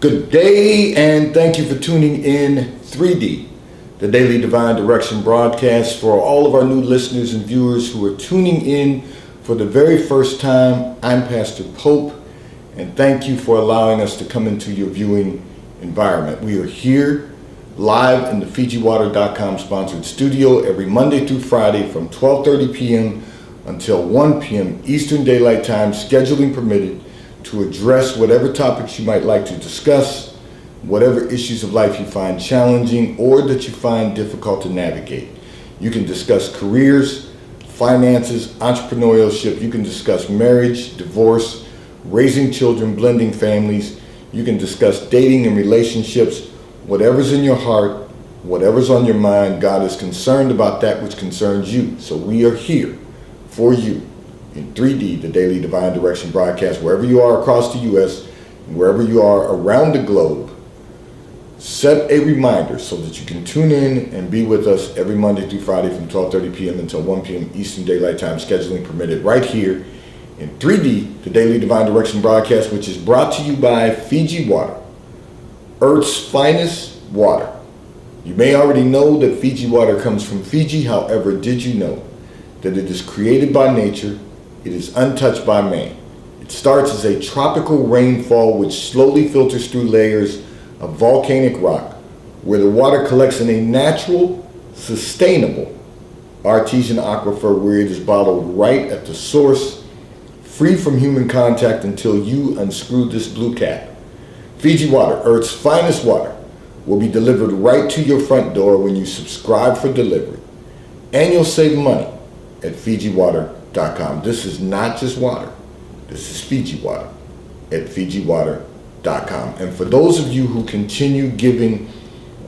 Good day, and thank you for tuning in 3D, the Daily Divine Direction broadcast. For all of our new listeners and viewers who are tuning in for the very first time, I'm Pastor Pope, and thank you for allowing us to come into your viewing environment. We are here live in the FijiWater.com sponsored studio every Monday through Friday from 12:30 p.m. until 1 p.m. Eastern Daylight Time, scheduling permitted, to address whatever topics you might like to discuss, whatever issues of life you find challenging or that you find difficult to navigate. You can discuss careers, finances, entrepreneurship. You can discuss marriage, divorce, raising children, blending families. You can discuss dating and relationships. Whatever's in your heart, whatever's on your mind, God is concerned about that which concerns you. So we are here for you in 3D, the Daily Divine Direction broadcast, wherever you are across the U.S., wherever you are around the globe. Set a reminder so that you can tune in and be with us every Monday through Friday from 12:30 p.m. until 1 p.m. Eastern Daylight Time, scheduling permitted, right here in 3D, the Daily Divine Direction broadcast, which is brought to you by Fiji Water, Earth's finest water. You may already know that Fiji water comes from Fiji. However, did you know that it is created by nature? It is untouched by man. It starts as a tropical rainfall which slowly filters through layers of volcanic rock, where the water collects in a natural, sustainable, artesian aquifer where it is bottled right at the source, free from human contact until you unscrew this blue cap. Fiji Water, Earth's finest water, will be delivered right to your front door when you subscribe for delivery. And you'll save money at FijiWater.com. This is not just water. This is Fiji Water at FijiWater.com. And for those of you who continue giving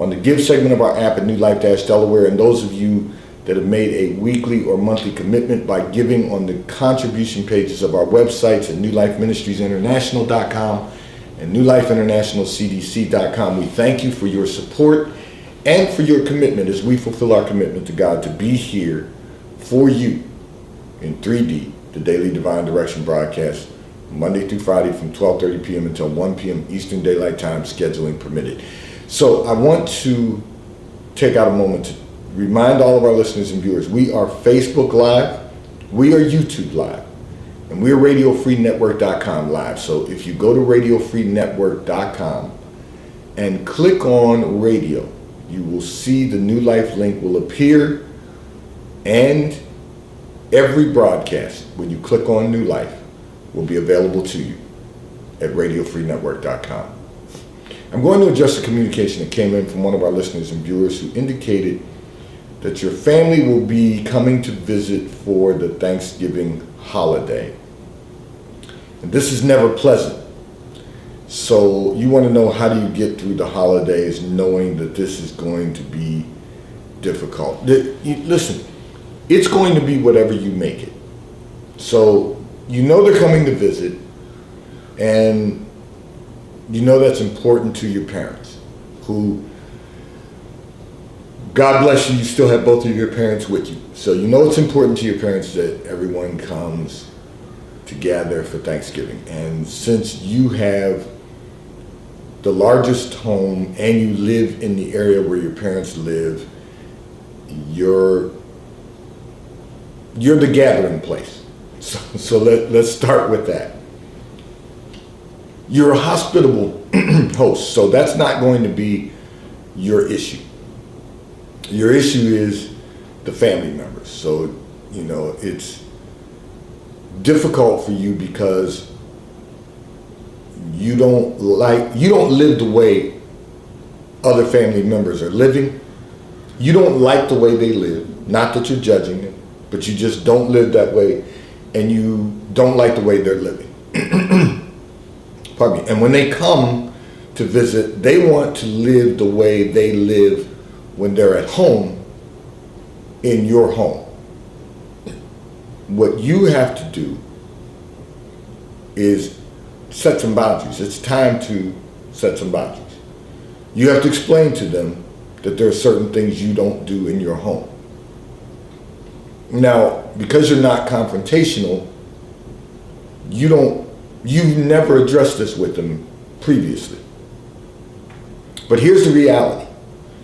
on the give segment of our app at New Life Delaware, and those of you that have made a weekly or monthly commitment by giving on the contribution pages of our websites at NewLifeMinistriesInternational.com and NewLifeInternationalCDC.com, we thank you for your support and for your commitment as we fulfill our commitment to God to be here for you in 3D, the Daily Divine Direction broadcast, Monday through Friday from 12:30 p.m. until 1 p.m. Eastern Daylight Time, scheduling permitted. So I want to take out a moment to remind all of our listeners and viewers, we are Facebook Live, we are YouTube Live, and we are RadioFreeNetwork.com Live. So if you go to RadioFreeNetwork.com and click on radio, you will see the New Life link will appear, and every broadcast, when you click on New Life, will be available to you at RadioFreeNetwork.com. I'm going to address a communication that came in from one of our listeners and viewers who indicated that your family will be coming to visit for the Thanksgiving holiday. And this is never pleasant. So you want to know, how do you get through the holidays knowing that this is going to be difficult? Listen, it's going to be whatever you make it. So you know they're coming to visit, and you know that's important to your parents, who, God bless you, you still have both of your parents with you. So you know it's important to your parents that everyone comes together for Thanksgiving. And since you have the largest home and you live in the area where your parents live, you're the gathering place. So let's start with that. You're a hospitable host, so that's not going to be your issue. Your issue is the family members. So, you know, it's difficult for you because you don't live the way other family members are living. You don't like the way they live. Not that you're judging them, but you just don't live that way, and you don't like the way they're living. Pardon me. And when they come to visit, they want to live the way they live when they're at home in your home. What you have to do is set some boundaries. It's time to set some boundaries. You have to explain to them that there are certain things you don't do in your home. Now, because you're not confrontational, you've never addressed this with them previously. But here's the reality.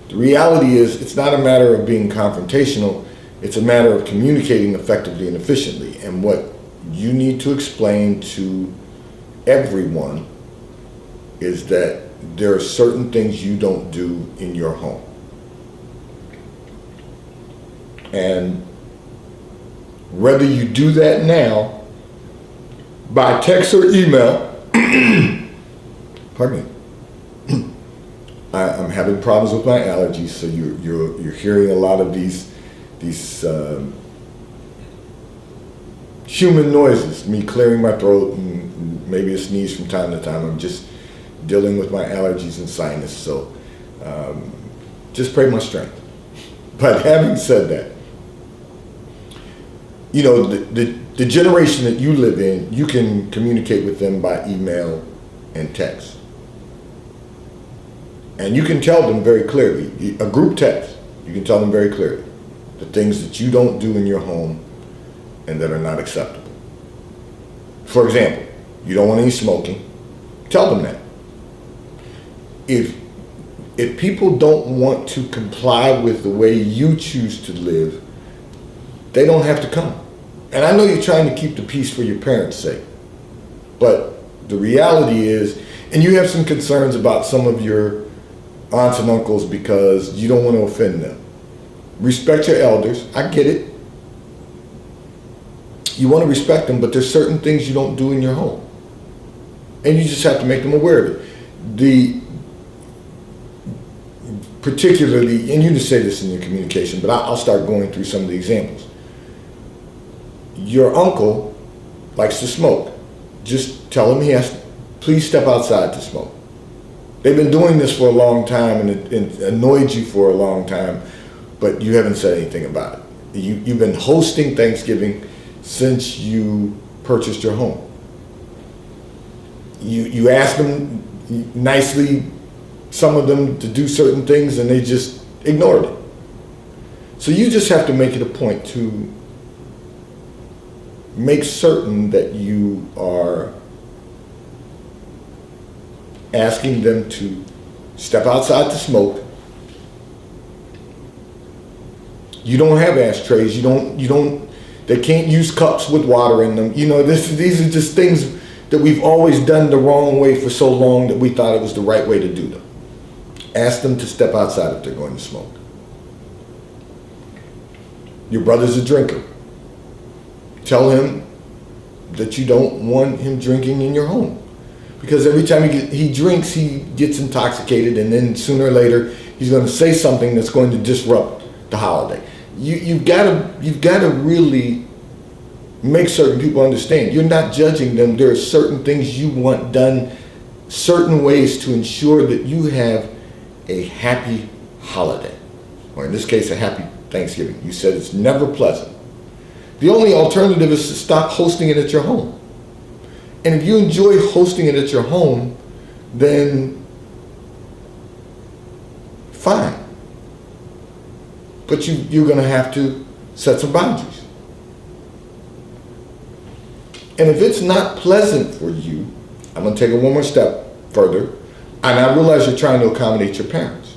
The reality is it's not a matter of being confrontational. It's a matter of communicating effectively and efficiently. And what you need to explain to everyone is that there are certain things you don't do in your home. And whether you do that now by text or email, pardon me, I'm having problems with my allergies, so you're hearing a lot of these human noises, me clearing my throat and maybe a sneeze from time to time. I'm just dealing with my allergies and sinus, so just pray my strength. But having said that, you know, the generation that you live in, you can communicate with them by email and text. And you can tell them very clearly, a group text, you can tell them very clearly the things that you don't do in your home and that are not acceptable. For example, you don't want any smoking, tell them that. If people don't want to comply with the way you choose to live, they don't have to come. And I know you're trying to keep the peace for your parents' sake, but the reality is, and you have some concerns about some of your aunts and uncles because you don't want to offend them. Respect your elders. I get it. You want to respect them, but there's certain things you don't do in your home. And you just have to make them aware of it. Particularly, and you can say this in your communication, but I'll start going through some of the examples. Your uncle likes to smoke. Just tell him please step outside to smoke. They've been doing this for a long time, and it annoyed you for a long time, but you haven't said anything about it. You've been hosting Thanksgiving since you purchased your home. You asked them nicely, some of them, to do certain things, and they just ignored it. So you just have to make it a point to make certain that you are asking them to step outside to smoke. You don't have ashtrays. They can't use cups with water in them. You know, these are just things that we've always done the wrong way for so long that we thought it was the right way to do them. Ask them to step outside if they're going to smoke. Your brother's a drinker. Tell him that you don't want him drinking in your home. Because every time he drinks, he gets intoxicated, and then sooner or later, he's going to say something that's going to disrupt the holiday. You've got to really make certain people understand. You're not judging them. There are certain things you want done, certain ways to ensure that you have a happy holiday, or in this case, a happy Thanksgiving. You said it's never pleasant. The only alternative is to stop hosting it at your home. And if you enjoy hosting it at your home, then fine. But you're going to have to set some boundaries. And if it's not pleasant for you, I'm going to take it one more step further. And I realize you're trying to accommodate your parents.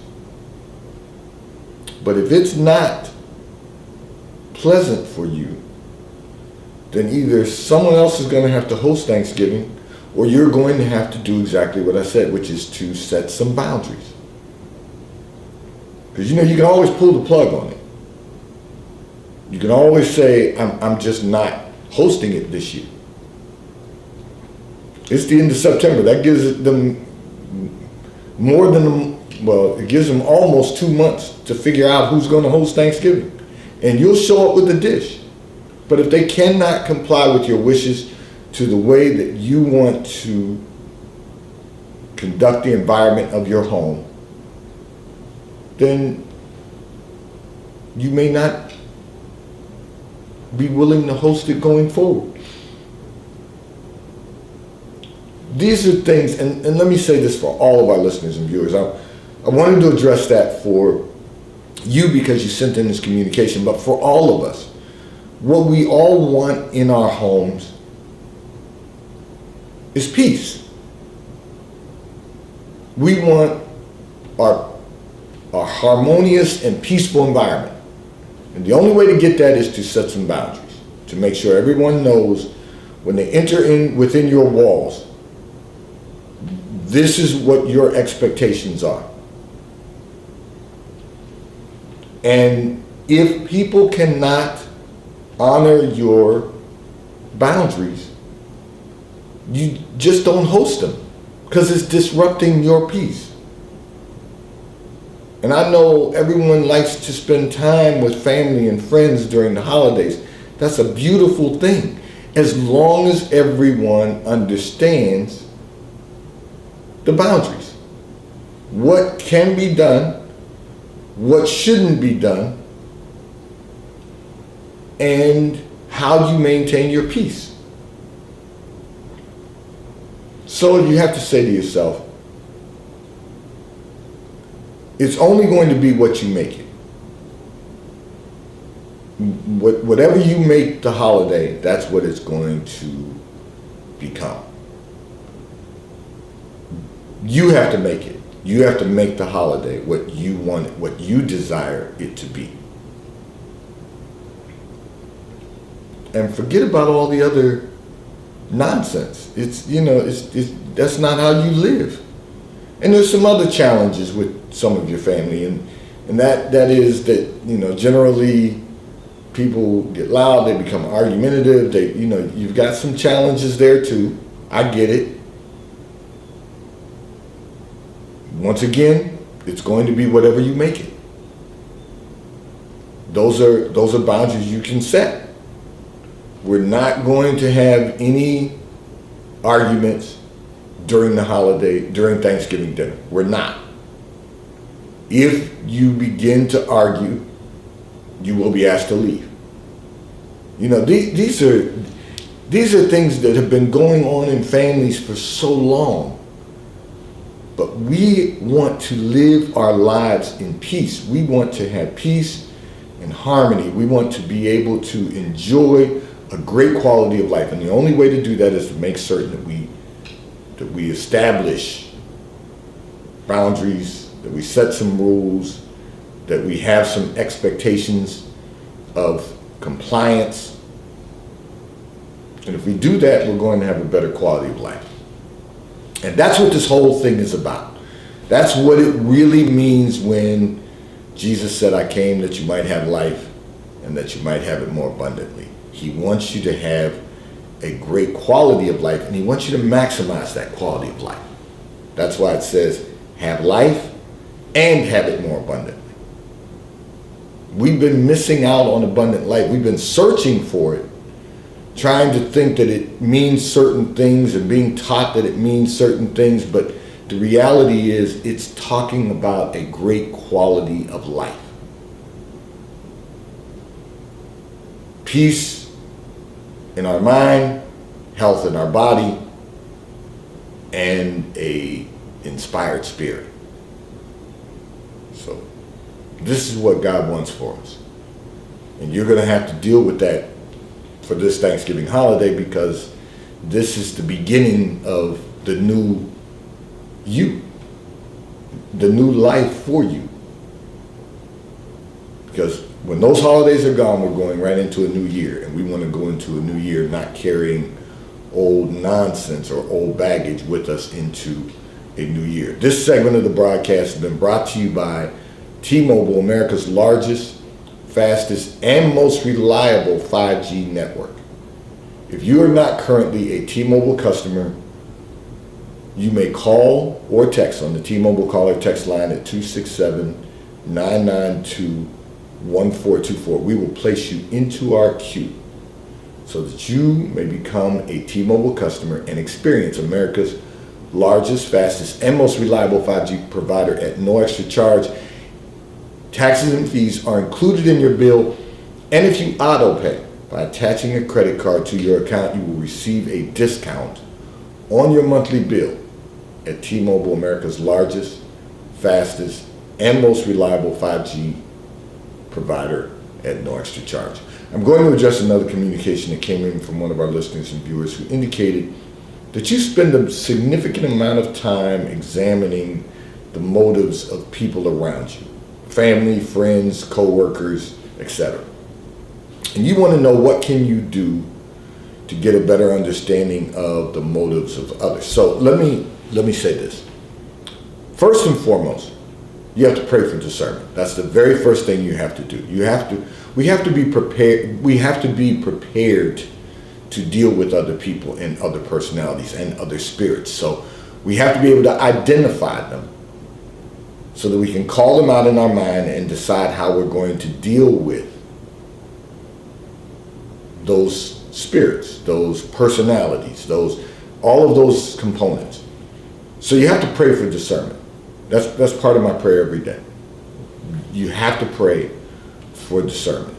But if it's not pleasant for you, then either someone else is going to have to host Thanksgiving, or you're going to have to do exactly what I said, which is to set some boundaries. Because you can always pull the plug on it. You can always say, I'm just not hosting it this year. It's the end of September. That gives them it gives them almost 2 months to figure out who's going to host Thanksgiving. And you'll show up with a dish. But if they cannot comply with your wishes to the way that you want to conduct the environment of your home, then you may not be willing to host it going forward. These are things, and let me say this for all of our listeners and viewers. I wanted to address that for you because you sent in this communication, but for all of us, what we all want in our homes is peace. We want our a harmonious and peaceful environment. And the only way to get that is to set some boundaries, to make sure everyone knows when they enter in within your walls, this is what your expectations are. And if people cannot honor your boundaries, you just don't host them, because it's disrupting your peace. And I know everyone likes to spend time with family and friends during the holidays. That's a beautiful thing, as long as everyone understands the boundaries. What can be done, what shouldn't be done, and how you maintain your peace. So you have to say to yourself, it's only going to be what you make it. Whatever you make the holiday, that's what it's going to become. You have to make it. You have to make the holiday what you want it, what you desire it to be. And forget about all the other nonsense. It's that's not how you live. And there's some other challenges with some of your family, and that is that, generally people get loud, they become argumentative, you've got some challenges there too. I get it. Once again, it's going to be whatever you make it. Those are boundaries you can set. We're not going to have any arguments during the holiday, during Thanksgiving dinner. We're not. If you begin to argue, you will be asked to leave. These are things that have been going on in families for so long. But we want to live our lives in peace. We want to have peace and harmony. We want to be able to enjoy a great quality of life. And the only way to do that is to make certain that we establish boundaries, that we set some rules, that we have some expectations of compliance. And if we do that, we're going to have a better quality of life. And that's what this whole thing is about. That's what it really means when Jesus said, I came that you might have life and that you might have it more abundantly. He wants you to have a great quality of life, and he wants you to maximize that quality of life. That's why it says, have life and have it more abundantly. We've been missing out on abundant life. We've been searching for it, trying to think that it means certain things and being taught that it means certain things, but the reality is it's talking about a great quality of life. Peace in our mind, health in our body, and a inspired spirit. So this is what God wants for us. And you're going to have to deal with that for this Thanksgiving holiday, because this is the beginning of the new you, the new life for you. Because when those holidays are gone, we're going right into a new year, and we want to go into a new year not carrying old nonsense or old baggage with us into a new year. This segment of the broadcast has been brought to you by T-Mobile, America's largest, fastest, and most reliable 5G network. If you are not currently a T-Mobile customer, you may call or text on the T-Mobile caller text line at 267-992-1424. We will place you into our queue so that you may become a T-Mobile customer and experience America's largest, fastest, and most reliable 5G provider at no extra charge. Taxes and fees are included in your bill, and if you auto pay by attaching a credit card to your account, you will receive a discount on your monthly bill at T-Mobile, America's largest, fastest, and most reliable 5G provider at no extra charge. I'm going to address another communication that came in from one of our listeners and viewers who indicated that you spend a significant amount of time examining the motives of people around you, family, friends, co-workers, etc. And you want to know what can you do to get a better understanding of the motives of others. So let me say this. First and foremost, you have to pray for discernment. That's the very first thing you have to do. We have to be prepared. We have to be prepared to deal with other people and other personalities and other spirits. So we have to be able to identify them so that we can call them out in our mind and decide how we're going to deal with those spirits, those personalities, all of those components. So you have to pray for discernment. That's part of my prayer every day. You have to pray for discernment.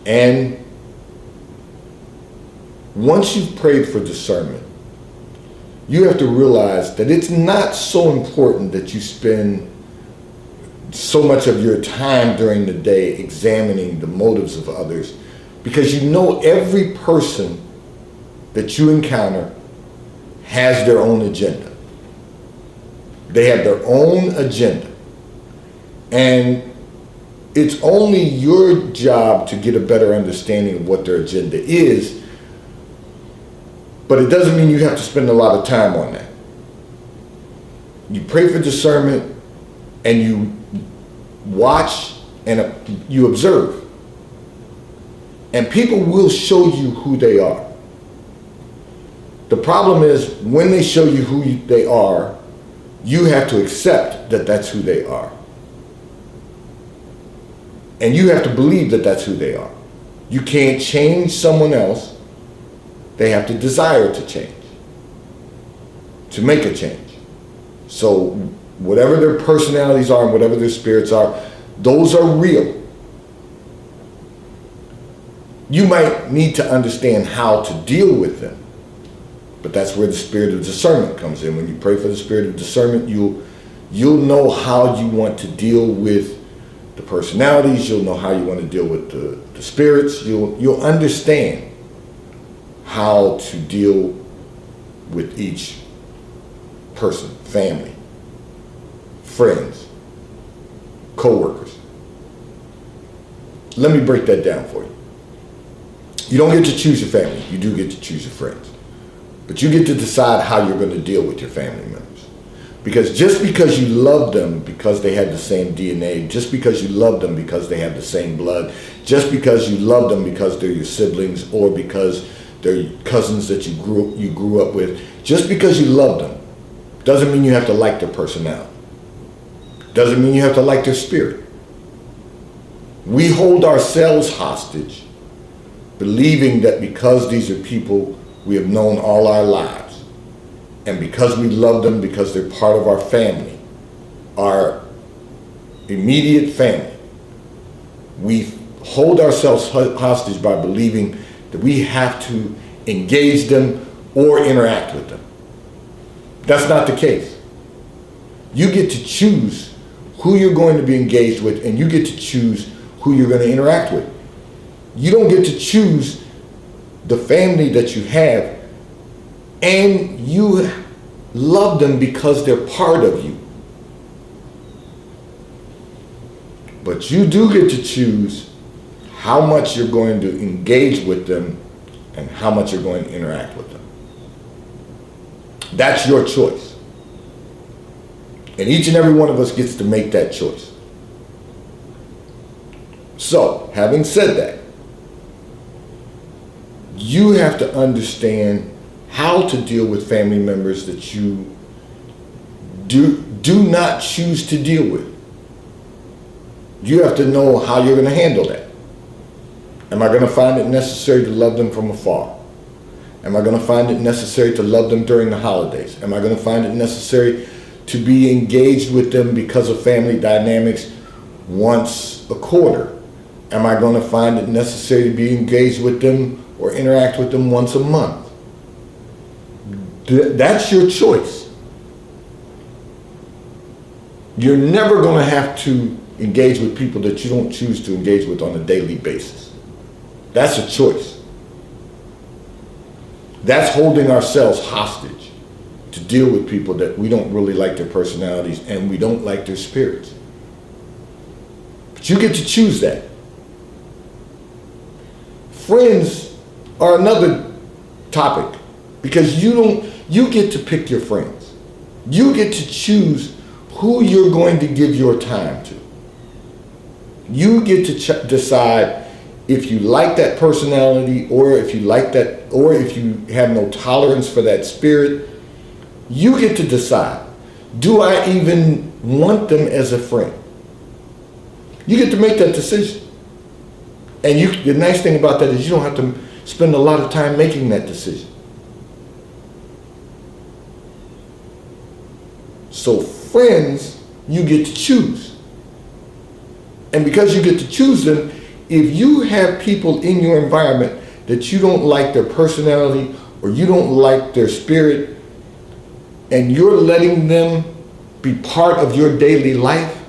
And once you've prayed for discernment, you have to realize that it's not so important that you spend so much of your time during the day examining the motives of others, because you know every person that you encounter has their own agenda. They have their own agenda. And it's only your job to get a better understanding of what their agenda is, but it doesn't mean you have to spend a lot of time on that. You pray for discernment and you watch and you observe. And people will show you who they are. The problem is when they show you who they are, you have to accept that that's who they are. And you have to believe that that's who they are. You can't change someone else. They have to desire to change, to make a change. So whatever their personalities are and whatever their spirits are, those are real. You might need to understand how to deal with them, but that's where the spirit of discernment comes in. When you pray for the spirit of discernment, you'll know how you want to deal with the personalities. You'll know how you want to deal with the spirits. You'll understand how to deal with each person, family, friends, co-workers. Let me break that down for you. You don't get to choose your family. You do get to choose your friends. But you get to decide how you're going to deal with your family members. Because just because you love them because they had the same DNA, just because you love them because they have the same blood, just because you love them because they're your siblings or because they're your cousins that you grew up with, just because you love them doesn't mean you have to like their personality. Doesn't mean you have to like their spirit. We hold ourselves hostage believing that because these are people we have known all our lives, and because we love them because they're part of our family, our immediate family, we hold ourselves hostage by believing that we have to engage them or interact with them. That's not the case. You get to choose who you're going to be engaged with, and you get to choose who you're going to interact with. You don't get to choose the family that you have, and you love them because they're part of you. But you do get to choose how much you're going to engage with them and how much you're going to interact with them. That's your choice. And each and every one of us gets to make that choice. So, having said that, you have to understand how to deal with family members that you do not choose to deal with. You have to know how you're going to handle that. Am I going to find it necessary to love them from afar? Am I going to find it necessary to love them during the holidays? Am I going to find it necessary to be engaged with them because of family dynamics once a quarter? Am I going to find it necessary to be engaged with them or interact with them once a month? That's your choice. You're never going to have to engage with people that you don't choose to engage with on a daily basis. That's a choice. That's holding ourselves hostage to deal with people that we don't really like their personalities and we don't like their spirits. But you get to choose that. Friends are another topic because you get to pick your friends. You get to choose who you're going to give your time to. You get to decide if you like that personality or if you like that, or if you have no tolerance for that spirit. You get to decide, do I even want them as a friend? You get to make that decision. And the nice thing about that is you don't have to spend a lot of time making that decision. So friends, you get to choose. And because you get to choose them, if you have people in your environment that you don't like their personality or you don't like their spirit, and you're letting them be part of your daily life,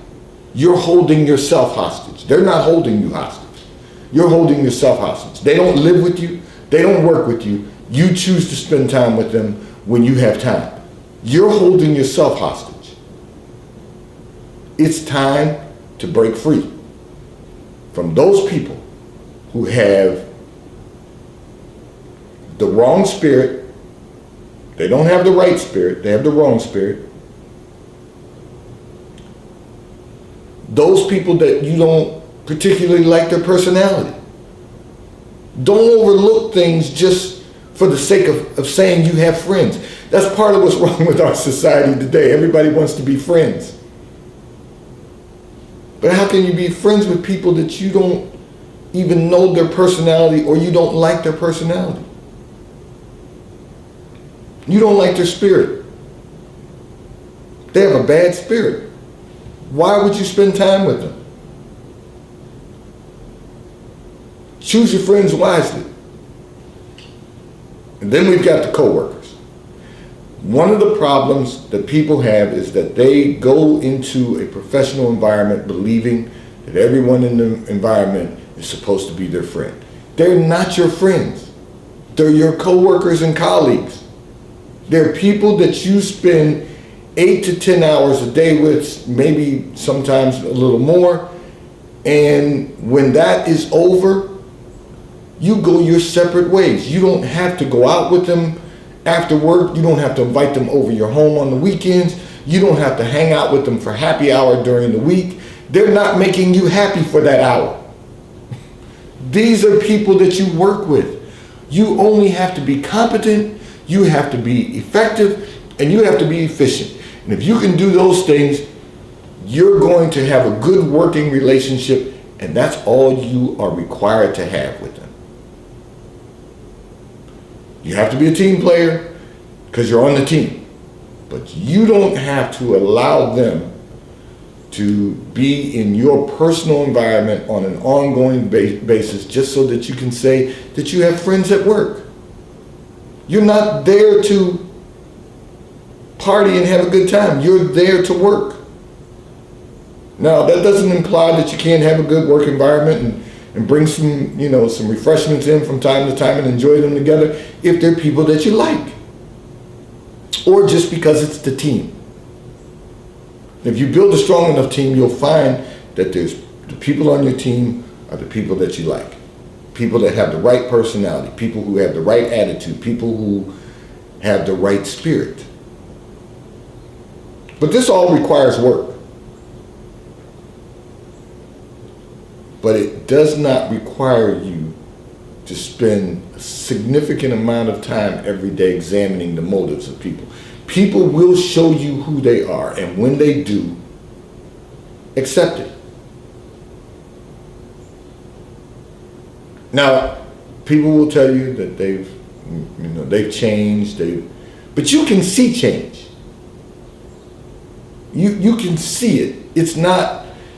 you're holding yourself hostage. They're not holding you hostage. You're holding yourself hostage. They don't live with you. They don't work with you. You choose to spend time with them when you have time. You're holding yourself hostage. It's time to break free from those people who have the wrong spirit. They don't have the right spirit. They have the wrong spirit. Those people that you don't particularly like their personality. Don't overlook things just for the sake of saying you have friends. That's part of what's wrong with our society today. Everybody wants to be friends. But how can you be friends with people that you don't even know their personality or you don't like their personality? You don't like their spirit. They have a bad spirit. Why would you spend time with them? Choose your friends wisely. And then we've got the coworkers. One of the problems that people have is that they go into a professional environment believing that everyone in the environment is supposed to be their friend. They're not your friends. They're your coworkers and colleagues. They're people that you spend 8 to 10 hours a day with, maybe sometimes a little more. And when that is over, you go your separate ways. You don't have to go out with them after work. You don't have to invite them over your home on the weekends. You don't have to hang out with them for happy hour during the week. They're not making you happy for that hour. These are people that you work with. You only have to be competent, you have to be effective, and you have to be efficient. And if you can do those things, you're going to have a good working relationship, and that's all you are required to have with them. You have to be a team player because you're on the team, but you don't have to allow them to be in your personal environment on an ongoing basis just so that you can say that you have friends at work. You're not there to party and have a good time. You're there to work. Now, that doesn't imply that you can't have a good work environment and bring some refreshments in from time to time and enjoy them together if they're people that you like. Or just because it's the team. If you build a strong enough team, you'll find that the people on your team are the people that you like. People that have the right personality, people who have the right attitude, people who have the right spirit. But this all requires work. But it does not require you to spend a significant amount of time every day examining the motives of people. People will show you who they are, and when they do, accept it. Now, people will tell you that they've changed, but you can see change. You can see it.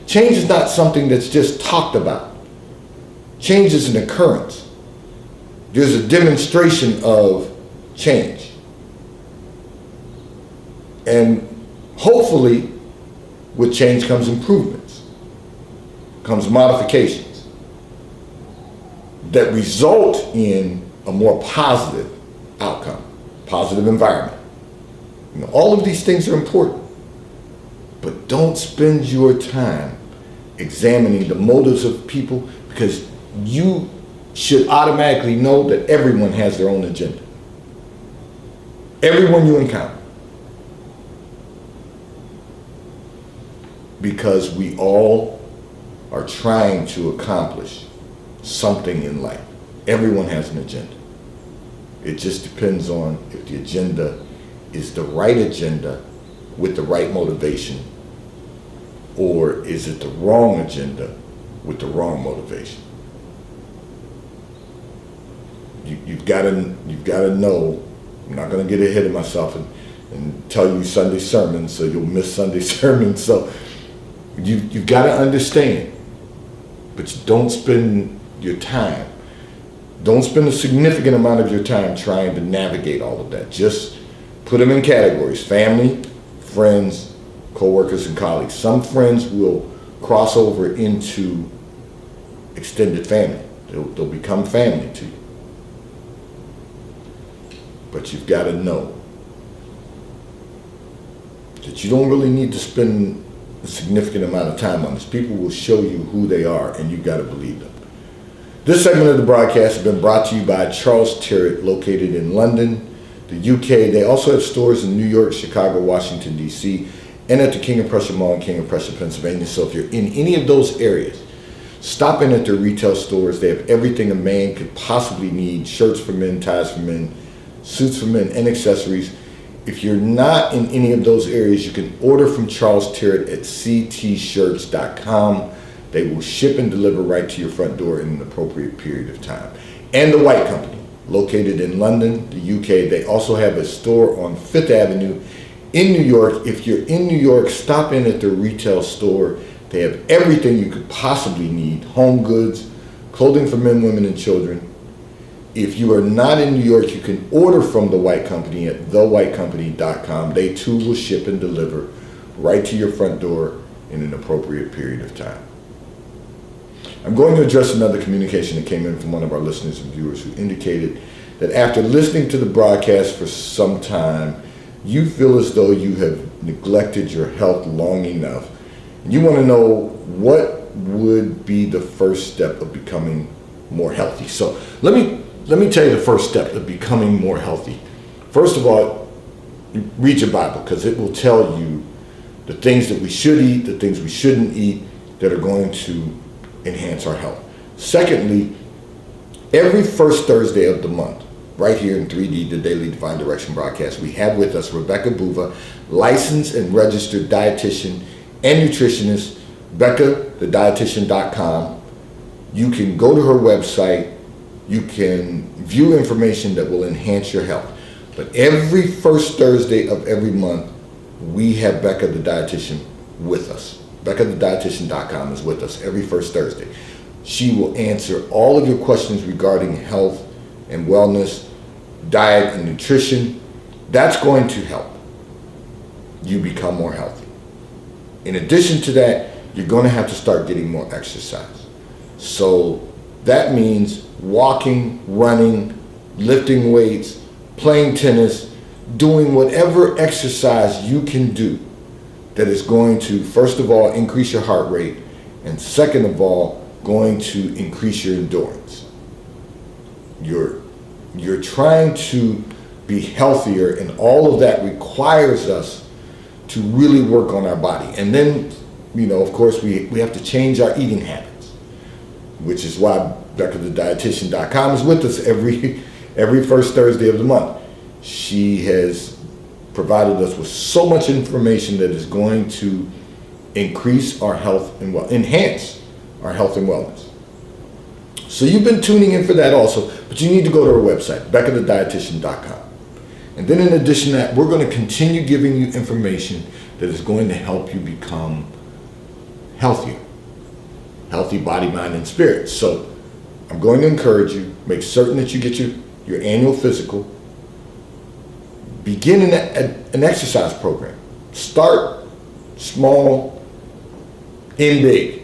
Change is not something that's just talked about. Change is an occurrence. There's a demonstration of change. And hopefully, with change comes improvements, comes modifications that result in a more positive outcome, positive environment. All of these things are important. But don't spend your time examining the motives of people, because you should automatically know that everyone has their own agenda. Everyone you encounter. Because we all are trying to accomplish something in life. Everyone has an agenda. It just depends on if the agenda is the right agenda with the right motivation, or is it the wrong agenda with the wrong motivation. You've got to know. I'm not going to get ahead of myself and tell you Sunday sermons, so you'll miss Sunday sermons. So you've got to understand, but you don't spend your time. Don't spend a significant amount of your time trying to navigate all of that. Just put them in categories: family, friends, co-workers, and colleagues. Some friends will cross over into extended family. They'll become family to you. But you've got to know that you don't really need to spend a significant amount of time on this. People will show you who they are, and you've got to believe them. This segment of the broadcast has been brought to you by Charles Tyrwhitt, located in London, the UK. They also have stores in New York, Chicago, Washington, D.C., and at the King of Prussia Mall in King of Prussia, Pennsylvania. So if you're in any of those areas, stop in at their retail stores. They have everything a man could possibly need: shirts for men, ties for men, suits for men, and accessories. If you're not in any of those areas, you can order from Charles Tyrwhitt at ctshirts.com. They will ship and deliver right to your front door in an appropriate period of time. And The White Company, located in London, the UK. They also have a store on Fifth Avenue in New York. If you're in New York, stop in at their retail store. They have everything you could possibly need: home goods, clothing for men, women, and children. If you are not in New York, you can order from The White Company at thewhitecompany.com. They too will ship and deliver right to your front door in an appropriate period of time. I'm going to address another communication that came in from one of our listeners and viewers, who indicated that after listening to the broadcast for some time, you feel as though you have neglected your health long enough. You want to know what would be the first step of becoming more healthy. So let me tell you the first step of becoming more healthy. First of all, read your Bible, because it will tell you the things that we should eat, the things we shouldn't eat, that are going to enhance our health. Secondly, every first Thursday of the month, right here in 3D, the Daily Divine Direction broadcast, we have with us Rebecca Buva, licensed and registered dietitian and nutritionist, BeccaTheDietitian.com. You can go to her website. You can view information that will enhance your health. But every first Thursday of every month, we have Becca the Dietitian with us. BeccaTheDietitian.com is with us every first Thursday. She will answer all of your questions regarding health and wellness, diet and nutrition. That's going to help you become more healthy. In addition to that, you're going to have to start getting more exercise. So that means walking, running, lifting weights, playing tennis, doing whatever exercise you can do that is going to, first of all, increase your heart rate, and second of all, going to increase your endurance. You're trying to be healthier, and all of that requires us to really work on our body. And then, of course, we have to change our eating habits, which is why BeccaTheDietitian.com is with us every first Thursday of the month. She has provided us with so much information that is going to increase our health and enhance our health and wellness. So you've been tuning in for that also, but you need to go to our website, BeccaTheDietitian.com. And then in addition to that, we're going to continue giving you information that is going to help you become healthier. Healthy body, mind, and spirit. So I'm going to encourage you, make certain that you get your annual physical. Begin an exercise program. Start small, end big.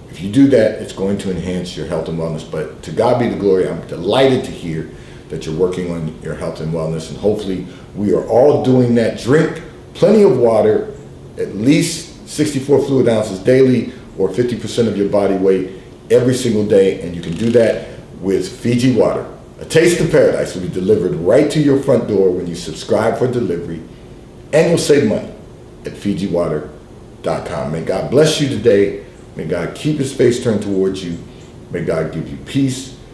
If you do that, it's going to enhance your health and wellness. But to God be the glory, I'm delighted to hear that you're working on your health and wellness. And hopefully we are all doing that. Drink plenty of water, at least 64 fluid ounces daily, or 50% of your body weight every single day. And you can do that with Fiji Water. A taste of paradise will be delivered right to your front door when you subscribe for delivery, and you'll save money at FijiWater.com. May God bless you today. May God keep his face turned towards you. May God give you peace